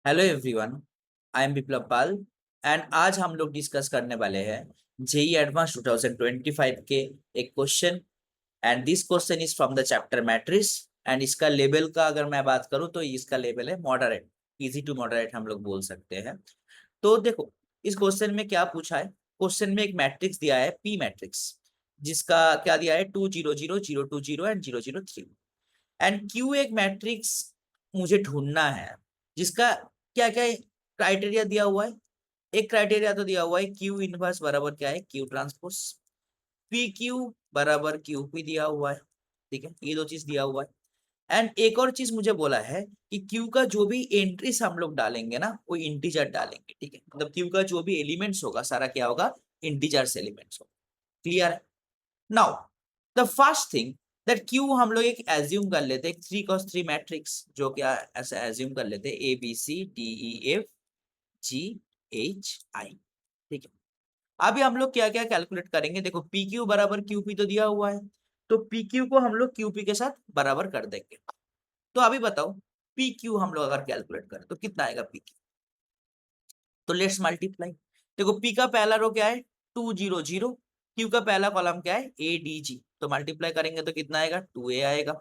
Hello everyone, I am Viplav Pal and आज हम लोग डिस्कस करने वाले हैं जेई एडवांस 2025 के एक question. And this question is from the chapter matrix. And इसका लेवल का अगर मैं बात करूं तो इसका लेवल है मॉडरेट, इजी टू मॉडरेट हम लोग बोल सकते हैं। तो देखो, इस क्वेश्चन में क्या पूछा है। क्वेश्चन में एक मैट्रिक्स दिया है, पी मैट्रिक्स, जिसका क्या दिया है 2 0 0 0 2 0 एंड 0 0 3। एंड क्यू एक मैट्रिक्स मुझे ढूंढना है जिसका क्या क्या क्राइटेरिया दिया हुआ है। एक क्राइटेरिया तो दिया हुआ है क्यू इनवर्स बराबर क्या है, क्यू ट्रांसपोज। पी क्यू बराबर क्यू पी दिया हुआ है। ठीक है, ये दो चीज दिया हुआ है। एंड एक और चीज मुझे बोला है कि क्यू का जो भी एंट्रीज हम लोग डालेंगे ना, वो इंटीजर डालेंगे। ठीक है, मतलब क्यू का जो भी एलिमेंट्स होगा सारा क्या होगा, इंटीजर्स एलिमेंट्स होगा। क्लियर है। Now the first thing that Q हम लोग एक एज्यूम कर लेते हैं 3 क्रॉस 3 मैट्रिक्स, जो क्या ऐसा एज्यूम कर लेते हैं A B C D E F G H I. ठीक है, अभी हम लोग क्या क्या कैलकुलेट करेंगे। देखो, पी क्यू बराबर क्यू पी तो दिया हुआ है, तो पी क्यू को हम लोग क्यू पी के साथ बराबर कर देंगे। तो अभी बताओ, पी क्यू हम लोग अगर कैलकुलेट करें तो कितना आएगा पी क्यू। तो लेट्स मल्टीप्लाई। देखो, पी का पहला रो क्या है 2 0 0, क्यू का पहला कॉलम क्या है ए डी जी, तो मल्टीप्लाई करेंगे तो कितना आएगा 2a आएगा।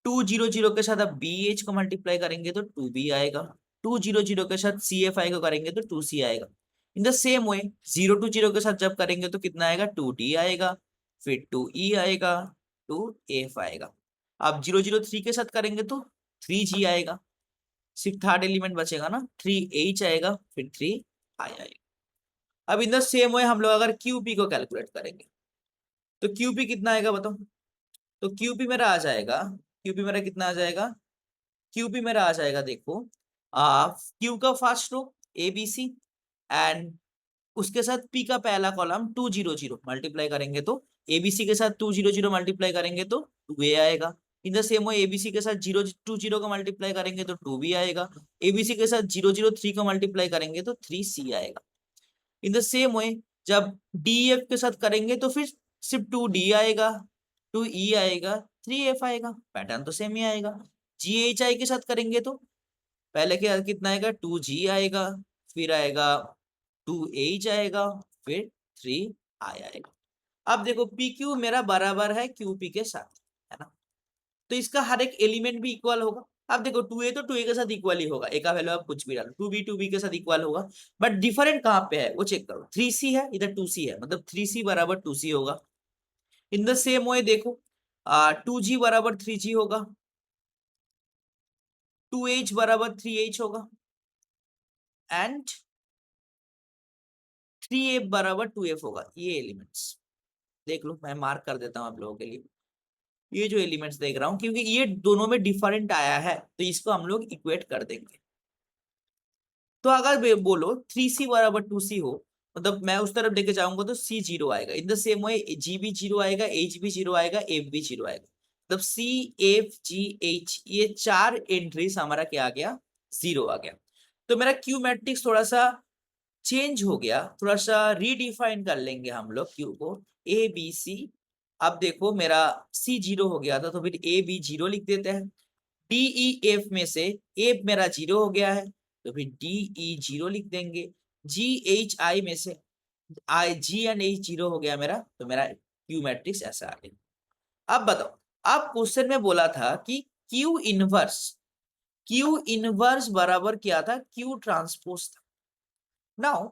2 0 0 के साथ अब बी एच को मल्टीप्लाई करेंगे तो 2b आएगा। 2 0 0 के साथ सी एफ आई को करेंगे तो 2c आएगा। इन द सेम वे 0 2 0 के साथ जब करेंगे तो कितना आएगा 2d आएगा, फिर 2e आएगा, 2f आएगा। अब 0 0 3 के साथ करेंगे तो 3g आएगा। सिर्फ थर्ड एलिमेंट बचेगा ना, 3h आएगा, फिर 3i आएगा। अब इन द सेम वे हम लोग अगर क्यूपी को कैलकुलेट करेंगे तो क्यूपी कितना आएगा बताओ। तो क्यूपी मेरा आ जाएगा, क्यूपी मेरा कितना आ जाएगा, क्यूपी मेरा आ जाएगा देखो, क्यू का first row A B C, and उसके साथ पी का पहला कॉलम 2 0 0 मल्टीप्लाई करेंगे तो एबीसी के साथ 2 0 0 मल्टीप्लाई करेंगे तो 2a आएगा। इन द सेम वे एबीसी के साथ 0 2 0 को मल्टीप्लाई करेंगे तो 2b आएगा। एबीसी के साथ 0 0 3 को मल्टीप्लाई करेंगे तो 3c आएगा। इन द सेम वे जब डी एफ के साथ करेंगे तो फिर सिर्फ 2d आएगा, 2e आएगा, 3f आएगा। पैटर्न तो सेम ही आएगा। जी एच आई के साथ करेंगे तो पहले क्या कितना आएगा 2g आएगा, फिर आएगा 2h आएगा, फिर 3i आएगा। अब देखो पी क्यू मेरा बराबर है क्यू पी के साथ, है ना। तो इसका हर एक एलिमेंट भी इक्वल होगा। अब देखो 2a तो 2a के साथ इक्वल ही होगा, ए का वैल्यू आप कुछ भी डालो, 2b के साथ इक्वल होगा। बट डिफरेंट कहाँ पे है वो चेक करो, 3c है इधर 2c है, मतलब 3c बराबर 2c होगा। इन द सेम वे देखो 2g बराबर 3g होगा, 2h बराबर 3h होगा, एंड 3f बराबर 2f होगा। ये एलिमेंट्स देख लो, मैं मार्क कर देता हूँ आप लोगों के लिए। ये जो एलिमेंट्स देख रहा हूँ, क्योंकि ये दोनों में डिफरेंट आया है तो इसको हम लोग इक्वेट कर देंगे। तो अगर बोलो 3c बराबर 2c हो, मतलब मैं उस तरफ लेके जाऊंगा तो c 0 आएगा। इन द सेम वे g भी 0 आएगा, h भी 0 आएगा, f भी 0 आएगा। मतलब c f g h ये चार एंट्रीज हमारा क्या आ गया, 0 आ गया। तो मेरा क्यू मैट्रिक्स थोड़ा सा चेंज हो गया, थोड़ा सा रीडिफाइन कर लेंगे हम लोग क्यू को, ए बी सी। अब देखो मेरा सी 0 हो गया था तो फिर ए बी 0 लिख देते हैं। डी ई एफ में से एफ मेरा 0 हो गया है तो फिर डी ई 0 लिख देंगे। जी एच आई में से आई जी एंड एच 0 हो गया मेरा, तो मेरा क्यू मैट्रिक्स ऐसा आ गया। अब बताओ, अब क्वेश्चन में बोला था कि क्यू इनवर्स बराबर क्या था, क्यू ट्रांसपोज था। नाउ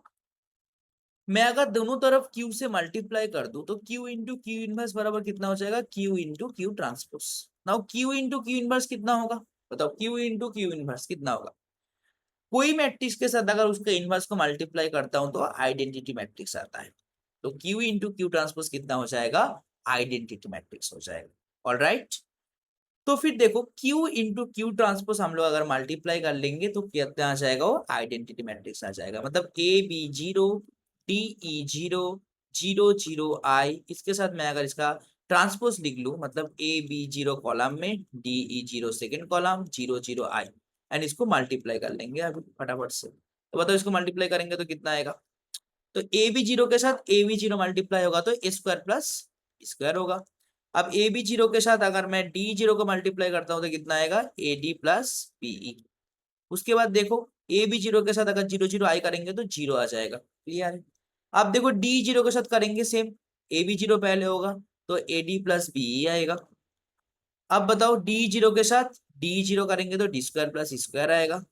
मैं अगर दोनों तरफ Q से मल्टीप्लाई कर दूं तो Q इंटू क्यू इनवर्स बराबर कितना हो जाएगा, Q into Q transpose. Now Q into Q inverse कितना होगा बताओ, Q इंटू क्यू इनवर्स कितना होगा। कोई मैट्रिक्स के साथ अगर उसके इनवर्स को मल्टीप्लाई करता हूं तो आइडेंटिटी मैट्रिक्स आता है। तो Q इंटू क्यू ट्रांसपोज कितना हो जाएगा, आइडेंटिटी मैट्रिक्स हो जाएगा। All right. तो फिर देखो Q इंटू क्यू ट्रांसपोज हम लोग अगर मल्टीप्लाई कर लेंगे तो कितना आ जाएगा, वो आइडेंटिटी मैट्रिक्स आ जाएगा। मतलब A B 0, D E 0, 0 0 I, इसके साथ मैं अगर इसका ट्रांसपोज लिख लूं, मतलब ए बी 0 कॉलम में, D E 0 second column, 0 0 I, and इसको मल्टीप्लाई कर लेंगे अभी फटाफट से। तो बताओ इसको मल्टीप्लाई करेंगे तो कितना आएगा। तो ए बी 0 के साथ ए बी 0 मल्टीप्लाई होगा तो ए स्क्वायर प्लस स्क्वायर होगा। अब ए बी 0 के साथ अगर मैं डी 0 को मल्टीप्लाई करता हूं तो कितना आएगा, ए डी प्लस पीई। उसके बाद देखो ए भी जीरो के साथ अगर 0 0 i करेंगे तो 0 आ जाएगा। क्लियर है। अब देखो डी जीरो के साथ करेंगे सेम, ए भी जीरो पहले होगा तो ए डी प्लस बी आएगा। अब बताओ डी जीरो के साथ डी जीरो करेंगे तो डी स्क्वायर प्लस स्क्वायर आएगा।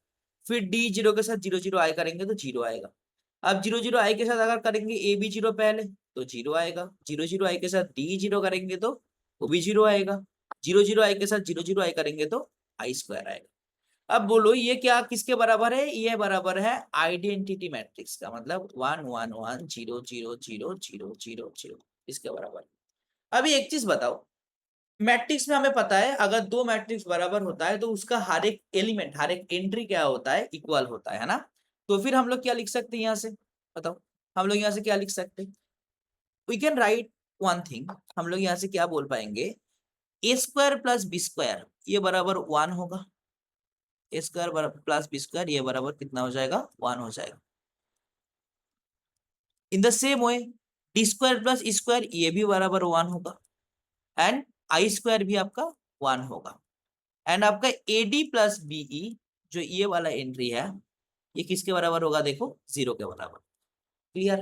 फिर डी जीरो के साथ 0 0 i करेंगे तो 0 आएगा। अब 0 0 i के साथ अगर करेंगे ए बी जीरो पहले तो 0 आएगा। 0 0 i के साथ डी जीरो करेंगे तो वो भी 0 आएगा। 0 0 i के साथ 0 0 i करेंगे तो आई स्क्वायर आएगा। अब बोलो ये क्या किसके बराबर है? ये बराबर है आइडेंटिटी मैट्रिक्स का, मतलब 1 1 1 0 0 0 0 0 0 इसके बराबर। अभी एक चीज बताओ, मैट्रिक्स में हमें पता है अगर दो मैट्रिक्स बराबर होता है तो उसका हर एक एलिमेंट हर एक एंट्री क्या होता है? इक्वल होता है ना। तो फिर हम लोग क्या लिख सकते हैं यहाँ से? बताओ हम लोग यहाँ से क्या लिख सकते हैं? We can write one thing, हम लोग यहाँ से क्या बोल पाएंगे? A square plus B square ये बराबर 1 होगा। A square plus B square ये बराबर कितना हो जाएगा? 1 हो जाएगा। In the same way D square plus square ये भी बराबर 1 होगा एंड आई स्क्वायर भी आपका 1 होगा। एंड आपका ए डी प्लस बीई जो ये वाला एंट्री है ये किसके बराबर होगा? देखो 0 के बराबर। क्लियर।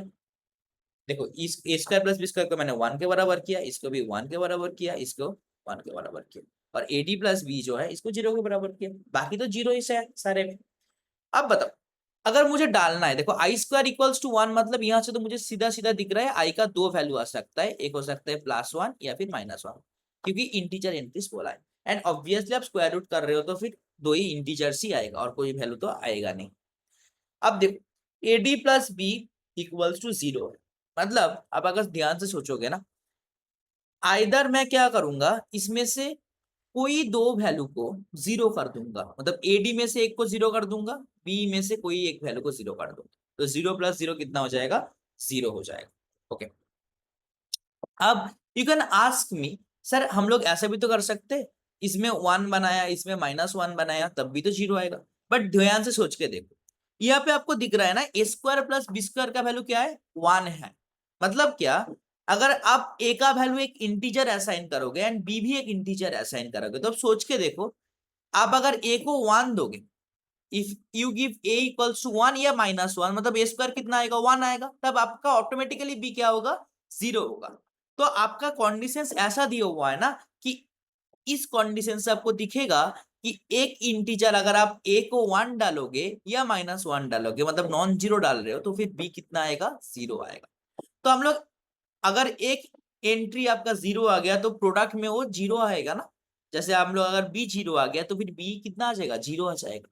देखो इस ए स्क्वायर प्लस बी स्क्वायर को मैंने 1 के बराबर किया, इसको भी 1 के बराबर किया, इसको 1 के बराबर किया, और ए डी प्लस बी जो है इसको 0 के बराबर किया, बाकी तो 0 ही है सारे में। अब बताओ अगर मुझे डालना है, देखो आई स्क्वायर इक्वल्स टू 1 मतलब यहाँ से तो मुझे सीधा सीधा दिख रहा है आई का दो वैल्यू आ सकता है, एक हो सकता है +1 या फिर -1, क्योंकि इंटीजर एंट्रीज बोला है। एंड ऑब्वियसली आप स्क्वायर रूट कर रहे हो तो फिर दो ही इंटीजर्स ही आएगा और कोई वैल्यू तो आएगा नहीं। अब देखो A D plus B equals to 0 है, मतलब अब अगर ध्यान से सोचोगे ना, आइदर मैं क्या करूंगा इसमें से कोई दो वैल्यू को 0 कर दूंगा, मतलब ए डी में से एक को 0 कर दूंगा, बी में से कोई एक वैल्यू को 0 कर दूंगा, तो 0 + 0 कितना हो जाएगा? 0 हो जाएगा। ओके। अब you can ask me sir हम लोग ऐसा भी तो कर सकते, इसमें 1 बनाया इसमें -1 बनाया तब भी तो 0 आएगा। बट ध्यान से सोच के देखो, यहाँ पे आपको दिख रहा है ना ए स्क्वायर प्लस बी स्क्वायर का वैल्यू क्या है? 1 है। मतलब क्या, अगर आप ए का वैल्यू एक इंटीजर असाइन करोगे एंड बी भी एक इंटीजर असाइन करोगे तो अब सोच के देखो, आप अगर ए को 1 दोगे, if you give A equals to 1 या -1 मतलब ए स्क्वायर कितना आएगा? 1 आएगा, तब आपका ऑटोमेटिकली बी क्या होगा? 0 होगा। तो आपका कंडीशन ऐसा दिया हुआ है ना कि इस कंडीशन से आपको दिखेगा कि एक इंटीजर अगर आप ए को 1 डालोगे या -1 डालोगे मतलब नॉन जीरो डाल रहे हो तो फिर बी कितना आएगा? 0 आएगा। तो हम लोग अगर एक एंट्री आपका 0 आ गया तो प्रोडक्ट में वो 0 आएगा ना, जैसे हम लोग अगर बी 0 आ गया तो फिर बी कितना आ जाएगा? 0 आ जाएगा।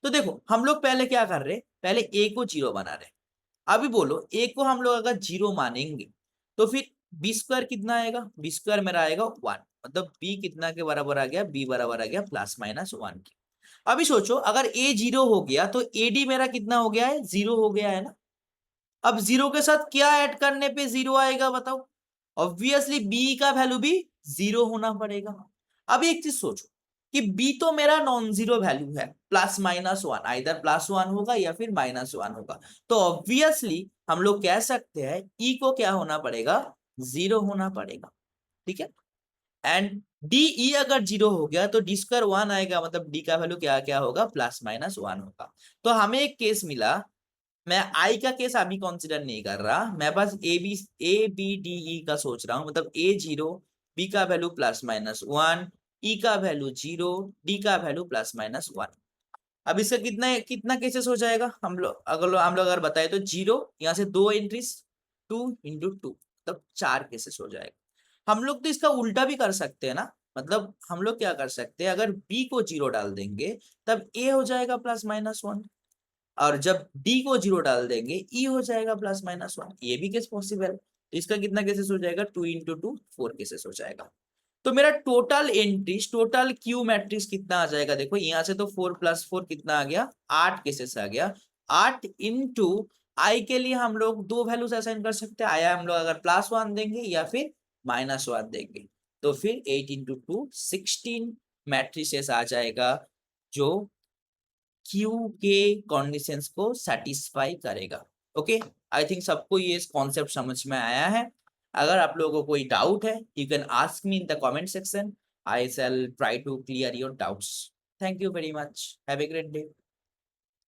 तो देखो हम लोग पहले क्या कर रहे हैं, पहले ए को 0 बना रहे हैं। अभी बोलो ए को हम लोग अगर 0 मानेंगे तो फिर बी स्क्वायर कितना आएगा? बी स्क्वायर मेरा आएगा 1, मतलब बी कितना के बराबर आ गया? बी बराबर आ गया ±1 के। अभी सोचो अगर ए 0 हो गया तो ए डी मेरा कितना हो गया है? 0 हो गया है ना। अब 0 के साथ क्या ऐड करने पे 0 आएगा बताओ? ऑब्वियसली बी का वैल्यू भी 0 होना पड़ेगा। अब एक चीज सोचो कि बी तो मेरा नॉन जीरो वैल्यू है, +-1 आइदर +1 होगा या फिर -1 होगा, तो ऑब्वियसली हम लोग कह सकते हैं ई को क्या होना पड़ेगा? 0 होना पड़ेगा। ठीक है। एंड डी ई अगर 0 हो गया तो डी स्क्वायर 1 आएगा, मतलब डी का वैल्यू क्या क्या होगा? +-1 होगा। तो हमें एक केस मिला, मैं आई का केस अभी कंसिडर नहीं कर रहा, मैं बस ए बी डी ई का सोच रहा हूँ, मतलब ए 0, बी का वैल्यू +-1, ई का वैल्यू 0, डी का वैल्यू +-1। अब इसका कितना कितना केसेस हो जाएगा? हम लोग अगर बताए तो 0 यहाँ से दो एंट्रीज 2 × 2 तब 4 केसेस हो जाएगा। हम लोग तो इसका उल्टा भी कर सकते हैं ना, मतलब हम लोग क्या कर सकते हैं, अगर बी को 0 डाल देंगे तब ए हो जाएगा +-1, और जब डी को 0 डाल देंगे ई हो जाएगा +-1, ये भी केस पॉसिबल है। तो इसका कितना केसेस हो जाएगा? 2 × 2 4 केसेस हो जाएगा। तो मेरा total entries total Q matrix कितना आ जाएगा? देखो यहाँ से तो 4 + 4 कितना आ गया? 8 केसेस आ गया। 8 × आई के लिए हम लोग दो वैल्यूज असाइन कर सकते हैं, आया हम लोग अगर +1 देंगे या फिर -1 देंगे, तो फिर 8 × 2 16 मैट्रिसेस आ जाएगा जो क्यू के कंडीशंस को सेटिस्फाई करेगा। ओके, आई थिंक सबको ये कॉन्सेप्ट समझ में आया है। अगर आप लोगों को कोई डाउट है you can ask me in the comment section, I shall try to clear your doubts. Thank you very much, have a great day.